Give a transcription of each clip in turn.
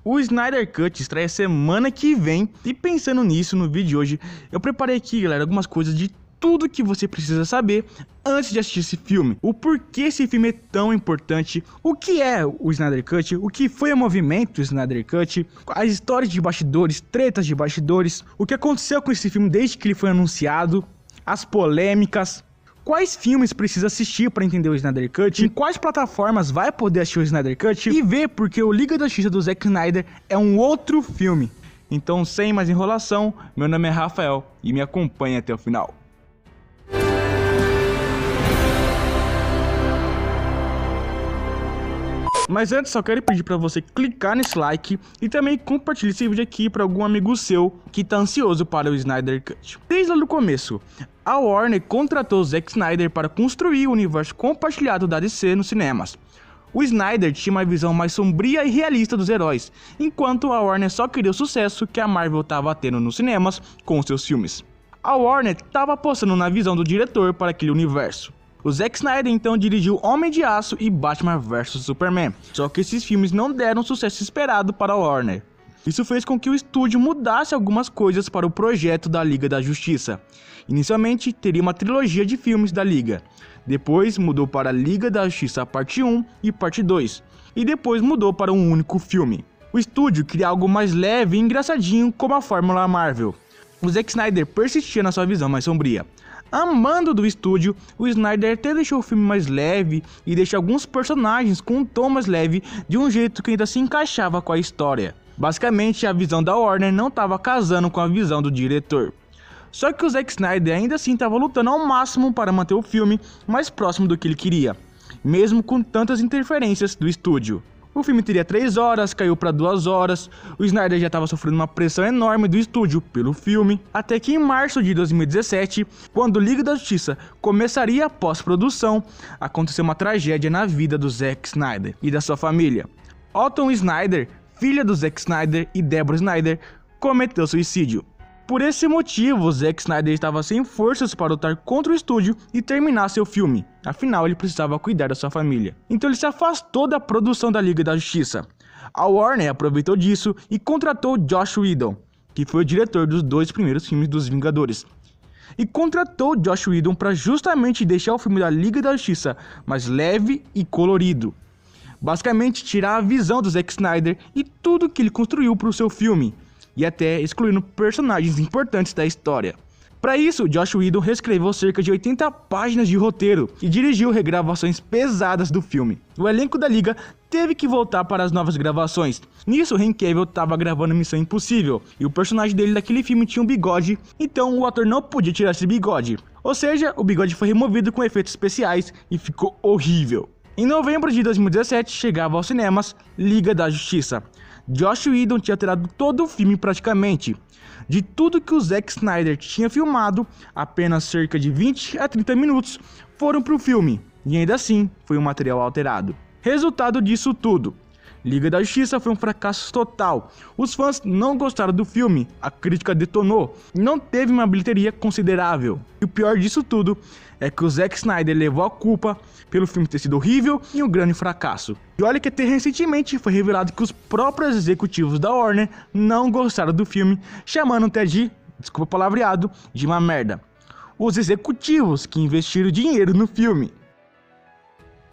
O Snyder Cut estreia semana que vem e pensando nisso, no vídeo de hoje, eu preparei aqui, galera, algumas coisas de tudo que você precisa saber antes de assistir esse filme. O porquê esse filme é tão importante, o que é o Snyder Cut, o que foi o movimento Snyder Cut, as histórias de bastidores, tretas de bastidores, o que aconteceu com esse filme desde que ele foi anunciado, as polêmicas, quais filmes precisa assistir para entender o Snyder Cut, em quais plataformas vai poder assistir o Snyder Cut e ver porque o Liga da Justiça do Zack Snyder é um outro filme. Então, sem mais enrolação, meu nome é Rafael e me acompanhe até o final. Mas antes só quero pedir para você clicar nesse like e também compartilhar esse vídeo aqui para algum amigo seu que tá ansioso para o Snyder Cut. Desde lá no começo, a Warner contratou o Zack Snyder para construir o universo compartilhado da DC nos cinemas. O Snyder tinha uma visão mais sombria e realista dos heróis, enquanto a Warner só queria o sucesso que a Marvel estava tendo nos cinemas com seus filmes. A Warner estava apostando na visão do diretor para aquele universo. O Zack Snyder então dirigiu Homem de Aço e Batman vs Superman, só que esses filmes não deram o sucesso esperado para a Warner. Isso fez com que o estúdio mudasse algumas coisas para o projeto da Liga da Justiça. Inicialmente teria uma trilogia de filmes da Liga, depois mudou para Liga da Justiça parte 1 e parte 2, e depois mudou para um único filme. O estúdio queria algo mais leve e engraçadinho como a fórmula Marvel. O Zack Snyder persistia na sua visão mais sombria. A mando do estúdio, o Snyder até deixou o filme mais leve e deixou alguns personagens com um tom mais leve de um jeito que ainda se encaixava com a história. Basicamente, a visão da Warner não estava casando com a visão do diretor. Só que o Zack Snyder ainda assim estava lutando ao máximo para manter o filme mais próximo do que ele queria, mesmo com tantas interferências do estúdio. O filme teria 3 horas, caiu para 2 horas, o Snyder já estava sofrendo uma pressão enorme do estúdio pelo filme, até que em março de 2017, quando Liga da Justiça começaria a pós-produção, aconteceu uma tragédia na vida do Zack Snyder e da sua família. Autumn Snyder, filha do Zack Snyder e Deborah Snyder, cometeu suicídio. Por esse motivo, o Zack Snyder estava sem forças para lutar contra o estúdio e terminar seu filme, afinal ele precisava cuidar da sua família. Então ele se afastou da produção da Liga da Justiça. A Warner aproveitou disso e contratou Joss Whedon, que foi o diretor dos 2 primeiros filmes dos Vingadores. E contratou Joss Whedon para justamente deixar o filme da Liga da Justiça mais leve e colorido. Basicamente tirar a visão do Zack Snyder e tudo que ele construiu para o seu filme, e até excluindo personagens importantes da história. Para isso, Joss Whedon reescreveu cerca de 80 páginas de roteiro e dirigiu regravações pesadas do filme. O elenco da Liga teve que voltar para as novas gravações. Nisso, Henry Cavill estava gravando Missão Impossível, e o personagem dele daquele filme tinha um bigode, então o ator não podia tirar esse bigode. Ou seja, o bigode foi removido com efeitos especiais e ficou horrível. Em novembro de 2017, chegava aos cinemas Liga da Justiça. Joss Whedon tinha alterado todo o filme praticamente. De tudo que o Zack Snyder tinha filmado, apenas cerca de 20 a 30 minutos foram para o filme, e ainda assim foi um material alterado. Resultado disso tudo: Liga da Justiça foi um fracasso total. Os fãs não gostaram do filme, a crítica detonou, não teve uma bilheteria considerável. E o pior disso tudo é que o Zack Snyder levou a culpa pelo filme ter sido horrível e um grande fracasso. E olha que até recentemente foi revelado que os próprios executivos da Warner não gostaram do filme, chamando até de, desculpa o palavreado, de uma merda. Os executivos que investiram dinheiro no filme.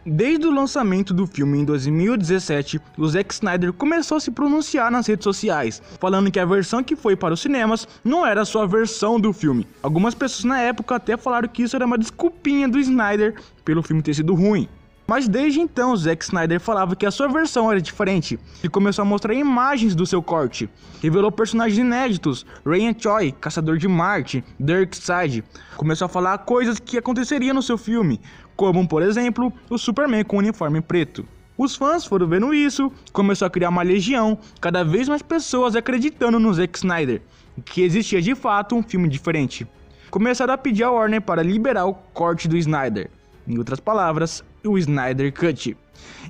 Desde o lançamento do filme em 2017, o Zack Snyder começou a se pronunciar nas redes sociais, falando que a versão que foi para os cinemas não era a sua versão do filme. Algumas pessoas na época até falaram que isso era uma desculpinha do Snyder pelo filme ter sido ruim. Mas desde então, o Zack Snyder falava que a sua versão era diferente e começou a mostrar imagens do seu corte. Revelou personagens inéditos, Ryan Choi, Caçador de Marte, Darkseid. Começou a falar coisas que aconteceriam no seu filme, como, por exemplo, o Superman com o uniforme preto. Os fãs foram vendo isso, começou a criar uma legião, cada vez mais pessoas acreditando no Zack Snyder, que existia de fato um filme diferente. Começaram a pedir a Warner para liberar o corte do Snyder. Em outras palavras, o Snyder Cut.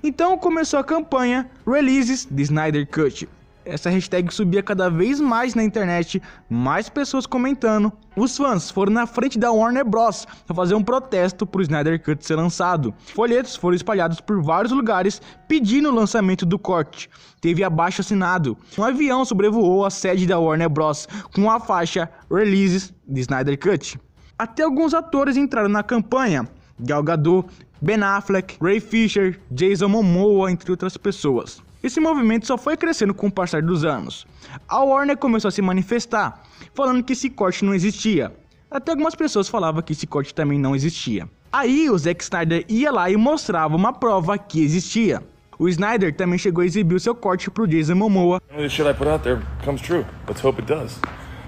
Então começou a campanha Releases the Snyder Cut. essa hashtag subia cada vez mais na internet, mais pessoas comentando. Os fãs foram na frente da Warner Bros. Para fazer um protesto para o Snyder Cut ser lançado. Folhetos foram espalhados por vários lugares pedindo o lançamento do corte. Teve abaixo assinado. Um avião sobrevoou a sede da Warner Bros. Com a faixa Releases de Snyder Cut. Até alguns atores entraram na campanha. Gal Gadot, Ben Affleck, Ray Fisher, Jason Momoa, entre outras pessoas. Esse movimento só foi crescendo com o passar dos anos. A Warner começou a se manifestar, falando que esse corte não existia. Até algumas pessoas falavam que esse corte também não existia. Aí o Zack Snyder ia lá e mostrava uma prova que existia. O Snyder também chegou a exibir o seu corte pro Jason Momoa. Shit I put out there comes true. Let's hope it does.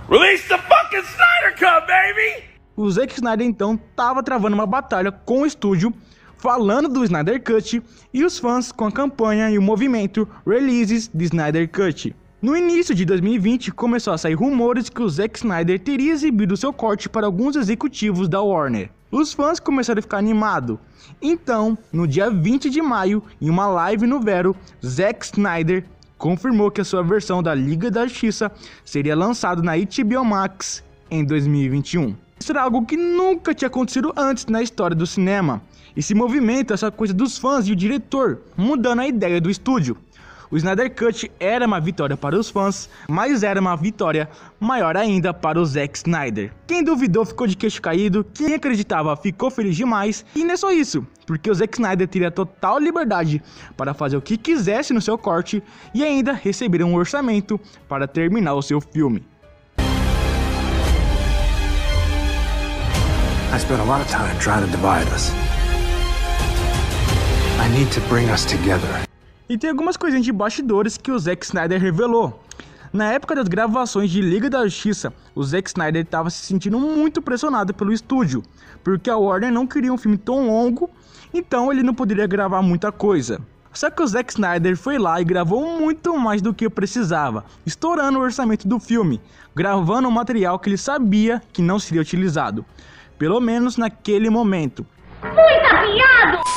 Release the fucking Snyder Cut, baby! O Zack Snyder então tava travando uma batalha com o estúdio, falando do Snyder Cut, e os fãs com a campanha e o movimento Releases de Snyder Cut. No início de 2020, começou a sair rumores que o Zack Snyder teria exibido seu corte para alguns executivos da Warner. Os fãs começaram a ficar animados. Então, no dia 20 de maio, em uma live no Vero, Zack Snyder confirmou que a sua versão da Liga da Justiça seria lançada na HBO Max em 2021. Isso era algo que nunca tinha acontecido antes na história do cinema. Esse movimento, essa coisa dos fãs e o diretor, mudando a ideia do estúdio. O Snyder Cut era uma vitória para os fãs, mas era uma vitória maior ainda para o Zack Snyder. Quem duvidou ficou de queixo caído, quem acreditava ficou feliz demais, e não é só isso, porque o Zack Snyder teria total liberdade para fazer o que quisesse no seu corte e ainda receber um orçamento para terminar o seu filme. I spent a lot of time trying to divide us. I need to bring us together. E tem algumas coisinhas de bastidores que o Zack Snyder revelou. Na época das gravações de Liga da Justiça, o Zack Snyder estava se sentindo muito pressionado pelo estúdio, porque a Warner não queria um filme tão longo, então ele não poderia gravar muita coisa. Só que o Zack Snyder foi lá e gravou muito mais do que precisava, estourando o orçamento do filme, gravando um material que ele sabia que não seria utilizado. Pelo menos naquele momento.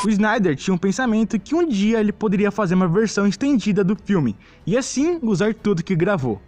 O Snyder tinha um pensamento que um dia ele poderia fazer uma versão estendida do filme, e assim usar tudo que gravou.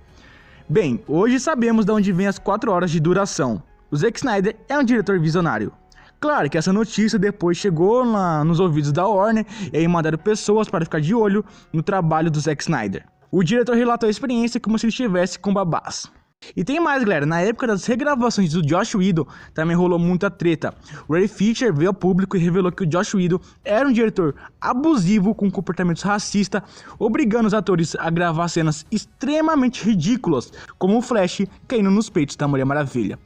Bem, hoje sabemos de onde vem as 4 horas de duração. O Zack Snyder é um diretor visionário. Claro que essa notícia depois chegou nos ouvidos da Warner, e aí mandaram pessoas para ficar de olho no trabalho do Zack Snyder. O diretor relatou a experiência como se ele estivesse com babás. E tem mais, galera, na época das regravações do Joss Whedon também rolou muita treta. O Ray Fisher veio ao público e revelou que o Joss Whedon era um diretor abusivo com comportamentos racistas, obrigando os atores a gravar cenas extremamente ridículas, como o Flash caindo nos peitos da Mulher Maravilha.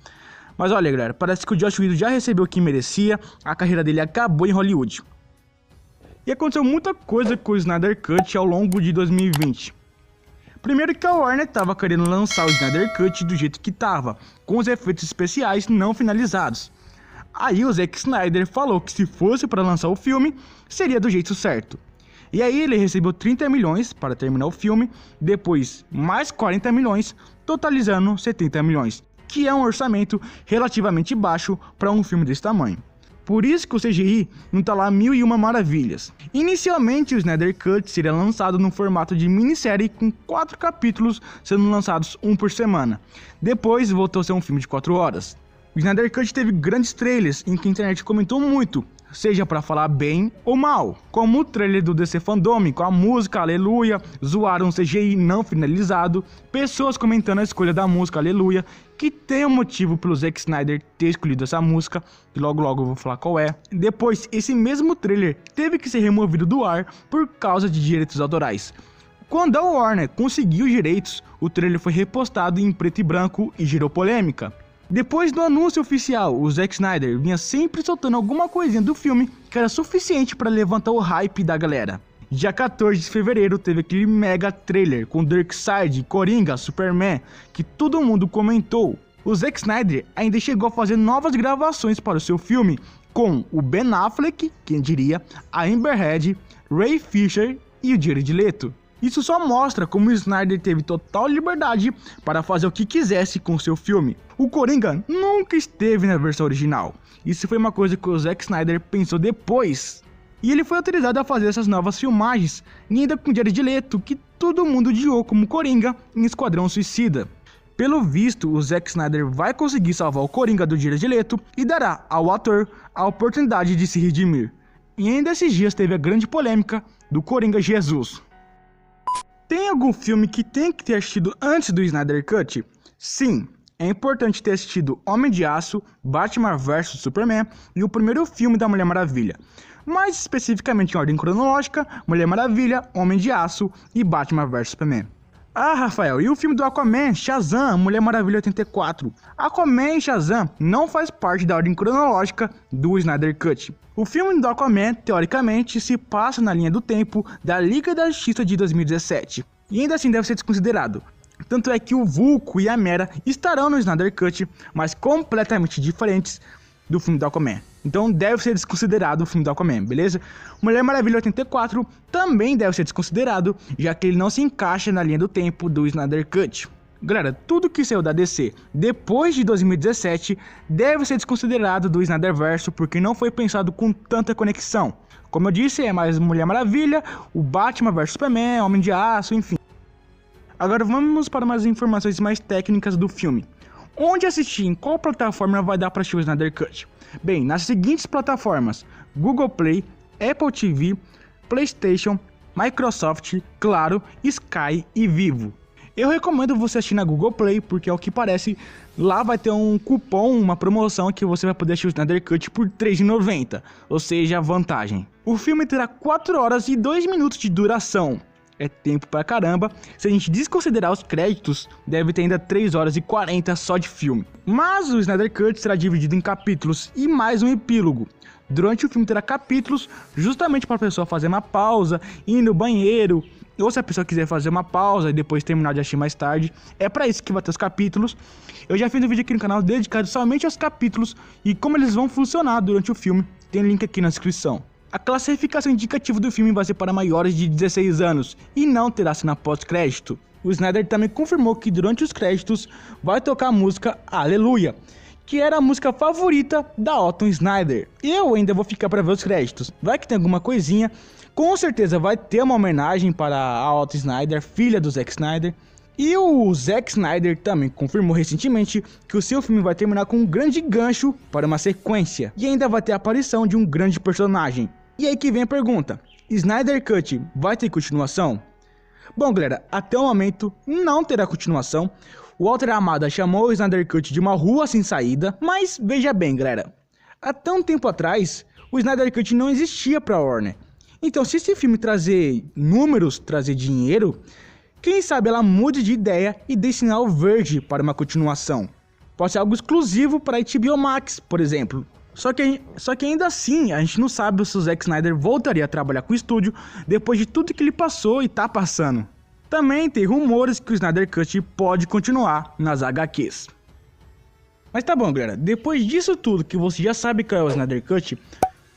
Mas olha, galera, parece que o Joss Whedon já recebeu o que merecia, a carreira dele acabou em Hollywood. E aconteceu muita coisa com o Snyder Cut ao longo de 2020. Primeiro que a Warner estava querendo lançar o Snyder Cut do jeito que estava, com os efeitos especiais não finalizados. Aí o Zack Snyder falou que se fosse para lançar o filme, seria do jeito certo. E aí ele recebeu 30 milhões para terminar o filme, depois mais 40 milhões, totalizando 70 milhões, que é um orçamento relativamente baixo para um filme desse tamanho. Por isso que o CGI não tá lá 1001 maravilhas. Inicialmente o Snyder Cut seria lançado no formato de minissérie com 4 capítulos sendo lançados um por semana. Depois voltou a ser um filme de 4 horas. O Snyder Cut teve grandes trailers em que a internet comentou muito, seja para falar bem ou mal, como o trailer do DC Fandom com a música Aleluia, zoaram o CGI não finalizado, pessoas comentando a escolha da música Aleluia, que tem um motivo pelo Zack Snyder ter escolhido essa música, e logo eu vou falar qual é. Depois, esse mesmo trailer teve que ser removido do ar por causa de direitos autorais. Quando a Warner conseguiu os direitos, o trailer foi repostado em preto e branco e gerou polêmica. Depois do anúncio oficial, o Zack Snyder vinha sempre soltando alguma coisinha do filme que era suficiente para levantar o hype da galera. Dia 14 de fevereiro teve aquele mega trailer com Darkseid, Coringa, Superman, que todo mundo comentou. O Zack Snyder ainda chegou a fazer novas gravações para o seu filme com o Ben Affleck, quem diria, a Amber Heard, Ray Fisher e o Jared Leto. Isso só mostra como o Snyder teve total liberdade para fazer o que quisesse com seu filme. O Coringa nunca esteve na versão original. Isso foi uma coisa que o Zack Snyder pensou depois. E ele foi autorizado a fazer essas novas filmagens, e ainda com Jared Leto, que todo mundo odiou como Coringa em Esquadrão Suicida. Pelo visto, o Zack Snyder vai conseguir salvar o Coringa do Jared Leto e dará ao ator a oportunidade de se redimir. E ainda esses dias teve a grande polêmica do Coringa Jesus. Tem algum filme que tem que ter assistido antes do Snyder Cut? Sim, é importante ter assistido Homem de Aço, Batman vs Superman e o primeiro filme da Mulher Maravilha. Mais especificamente em ordem cronológica, Mulher Maravilha, Homem de Aço e Batman vs Superman. Ah, Rafael, e o filme do Aquaman, Shazam, Mulher Maravilha 84? Aquaman e Shazam não faz parte da ordem cronológica do Snyder Cut. O filme do Aquaman, teoricamente, se passa na linha do tempo da Liga da Justiça de 2017, e ainda assim deve ser desconsiderado. Tanto é que o Vulco e a Mera estarão no Snyder Cut, mas completamente diferentes do filme do Aquaman. Então deve ser desconsiderado o filme do Aquaman, beleza? Mulher Maravilha 84 também deve ser desconsiderado, já que ele não se encaixa na linha do tempo do Snyder Cut. Galera, tudo que saiu da DC depois de 2017 deve ser desconsiderado do Snyderverse, porque não foi pensado com tanta conexão. Como eu disse, é mais Mulher Maravilha, o Batman vs Superman, Homem de Aço, enfim. Agora vamos para umas informações mais técnicas do filme. Onde assistir? Em qual plataforma vai dar para assistir o Snyder Cut? Bem, nas seguintes plataformas: Google Play, Apple TV, PlayStation, Microsoft, Claro, Sky e Vivo. Eu recomendo você assistir na Google Play, porque ao que parece, lá vai ter um cupom, uma promoção que você vai poder assistir o Snyder Cut por R$ 3,90, ou seja, vantagem. O filme terá 4 horas e 2 minutos de duração. É tempo pra caramba. Se a gente desconsiderar os créditos, deve ter ainda 3 horas e 40 só de filme. Mas o Snyder Cut será dividido em capítulos e mais um epílogo. Durante o filme terá capítulos justamente para a pessoa fazer uma pausa, ir no banheiro, ou se a pessoa quiser fazer uma pausa e depois terminar de assistir mais tarde. É para isso que vai ter os capítulos. Eu já fiz um vídeo aqui no canal dedicado somente aos capítulos e como eles vão funcionar durante o filme. Tem link aqui na descrição. A classificação indicativa do filme vai ser para maiores de 16 anos e não terá cena pós-crédito. O Snyder também confirmou que durante os créditos vai tocar a música Aleluia, que era a música favorita da Otto Snyder. Eu ainda vou ficar para ver os créditos. Vai que tem alguma coisinha. Com certeza vai ter uma homenagem para a Otto Snyder, filha do Zack Snyder. E o Zack Snyder também confirmou recentemente que o seu filme vai terminar com um grande gancho para uma sequência. E ainda vai ter a aparição de um grande personagem. E aí que vem a pergunta: Snyder Cut vai ter continuação? Bom galera, até o momento não terá continuação. O Walter Hamada chamou o Snyder Cut de uma rua sem saída. Mas veja bem galera, até um tempo atrás o Snyder Cut não existia para a Warner. Então se esse filme trazer números, trazer dinheiro, quem sabe ela mude de ideia e dê sinal verde para uma continuação. Pode ser algo exclusivo para a HBO Max, por exemplo. Só que ainda assim, a gente não sabe se o Zack Snyder voltaria a trabalhar com o estúdio depois de tudo que ele passou e tá passando. Também tem rumores que o Snyder Cut pode continuar nas HQs. Mas tá bom galera, depois disso tudo que você já sabe qual é o Snyder Cut,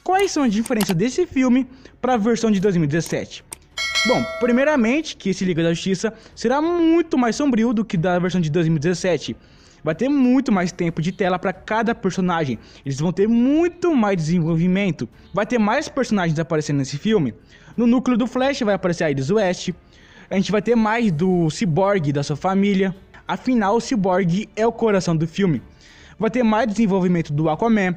quais são as diferenças desse filme para a versão de 2017? Bom, primeiramente que esse Liga da Justiça será muito mais sombrio do que da versão de 2017. Vai ter muito mais tempo de tela para cada personagem. Eles vão ter muito mais desenvolvimento. Vai ter mais personagens aparecendo nesse filme. No núcleo do Flash vai aparecer a Iris West. A gente vai ter mais do Cyborg e da sua família. Afinal, o Cyborg é o coração do filme. Vai ter mais desenvolvimento do Aquaman.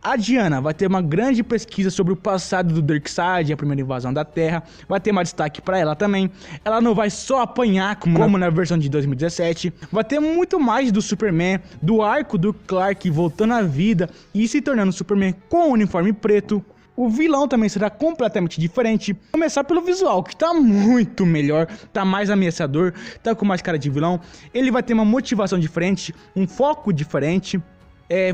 A Diana vai ter uma grande pesquisa sobre o passado do Darkseid, a primeira invasão da Terra. Vai ter mais destaque para ela também. Ela não vai só apanhar como na versão de 2017. Vai ter muito mais do Superman, do arco do Clark voltando à vida e se tornando Superman com o uniforme preto. O vilão também será completamente diferente. Começar pelo visual, que tá muito melhor, tá mais ameaçador, tá com mais cara de vilão. Ele vai ter uma motivação diferente, um foco diferente.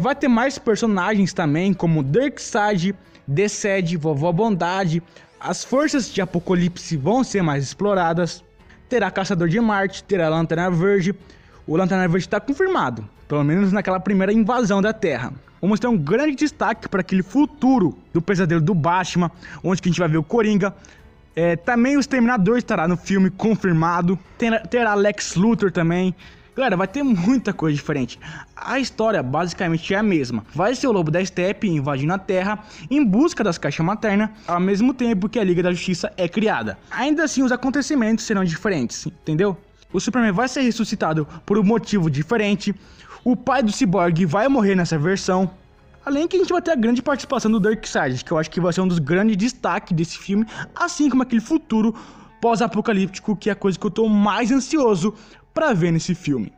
Vai ter mais personagens também, como Darkseid, Desead, Vovó Bondade. As forças de Apocalipse vão ser mais exploradas. Terá Caçador de Marte, terá Lanterna Verde. O Lanterna Verde está confirmado, pelo menos naquela primeira invasão da Terra. Vamos ter um grande destaque para aquele futuro do pesadelo do Batman, onde que a gente vai ver o Coringa. Também o Exterminador estará no filme, confirmado. Terá Lex Luthor também. Galera, vai ter muita coisa diferente. A história basicamente é a mesma. Vai ser o Lobo da Steppe invadindo a Terra em busca das caixas maternas, ao mesmo tempo que a Liga da Justiça é criada. Ainda assim, os acontecimentos serão diferentes, entendeu? O Superman vai ser ressuscitado por um motivo diferente. O pai do Cyborg vai morrer nessa versão. Além que a gente vai ter a grande participação do Darkseid, que eu acho que vai ser um dos grandes destaques desse filme, assim como aquele futuro pós-apocalíptico, que é a coisa que eu tô mais ansioso pra ver nesse filme.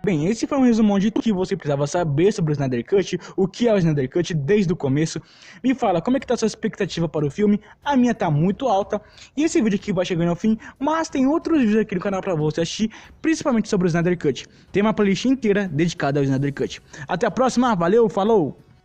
Bem, esse foi um resumão de tudo que você precisava saber sobre o Snyder Cut, o que é o Snyder Cut desde o começo. Me fala, como é que tá a sua expectativa para o filme? A minha tá muito alta, e esse vídeo aqui vai chegando ao fim, mas tem outros vídeos aqui no canal pra você assistir, principalmente sobre o Snyder Cut. Tem uma playlist inteira dedicada ao Snyder Cut. Até a próxima, valeu, falou!